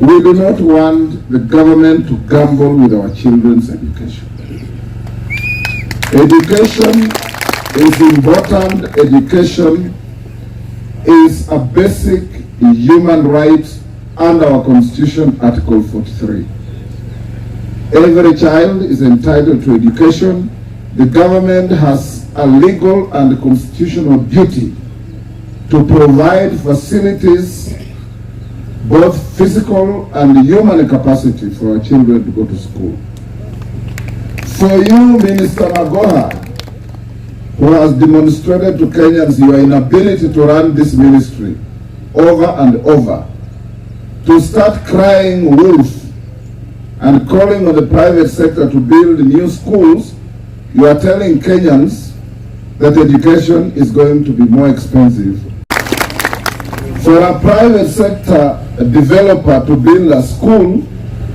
We do not want the government to gamble with our children's education. Education is important. Education is a basic human right under our Constitution, Article 43. Every child is entitled to education. The government has a legal and constitutional duty to provide facilities, both physical and human capacity, for our children to go to school. For you, Minister Magoha, who has demonstrated to Kenyans your inability to run this ministry over and over, to start crying wolf and calling on the private sector to build new schools, you are telling Kenyans that education is going to be more expensive. For a private sector developer to build a school,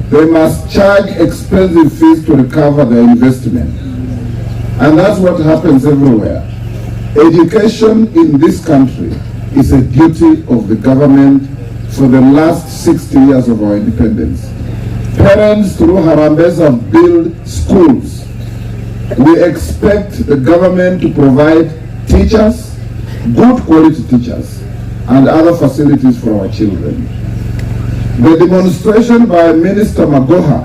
they must charge expensive fees to recover their investment. And that's what happens everywhere. Education in this country is a duty of the government for the last 60 years of our independence. Parents through Harambes have built schools. We expect the government to provide teachers, good quality teachers, and other facilities for our children. The demonstration by Minister Magoha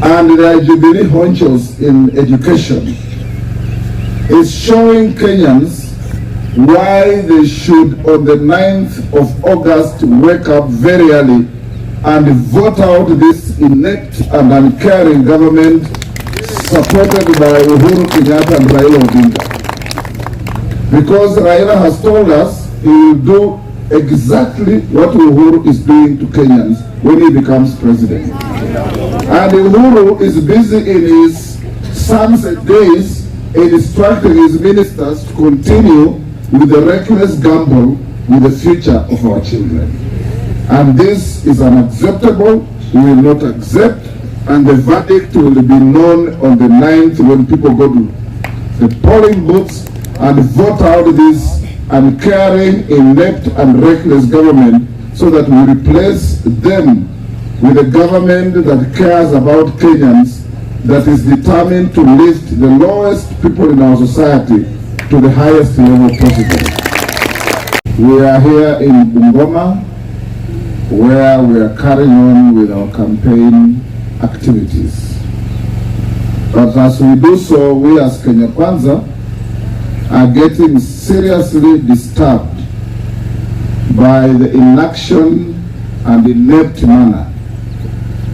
and the Jubilee honchos in education is showing Kenyans why they should, on the 9th of August, wake up very early and vote out this inept and uncaring government supported by Uhuru, Kenyatta and Raila odinga. Because Raila has told us he will do exactly what Uhuru is doing to Kenyans when he becomes president. And Uhuru is busy in his sunset days instructing his ministers to continue with the reckless gamble with the future of our children. And this is unacceptable. We will not accept, and the verdict will be known on the 9th when people go to the polling booths and vote out this uncaring, inept and reckless government, so that we replace them with a government that cares about Kenyans, that is determined to lift the lowest people in our society to the highest level possible. We are here in Bungoma, where we are carrying on with our campaign activities. But as we do so, we as Kenya Kwanza are getting seriously disturbed by the inaction and inept manner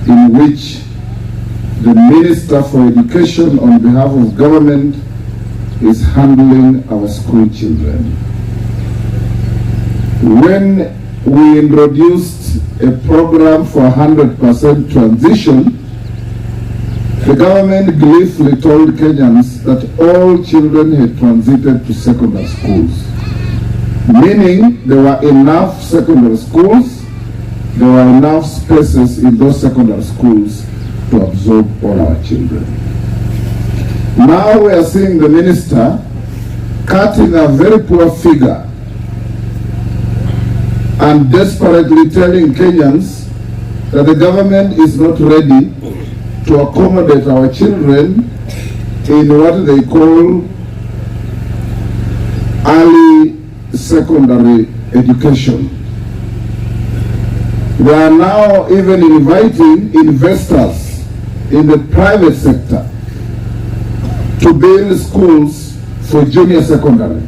in which the Minister for Education on behalf of government is handling our school children. When we introduced a program for 100% transition, the government gleefully told Kenyans that all children had transited to secondary schools, meaning there were enough secondary schools, there were enough spaces in those secondary schools to absorb all our children. Now we are seeing the minister cutting a very poor figure and desperately telling Kenyans that the government is not ready to accommodate our children in what they call early secondary education. They are now even inviting investors in the private sector to build schools for junior secondary.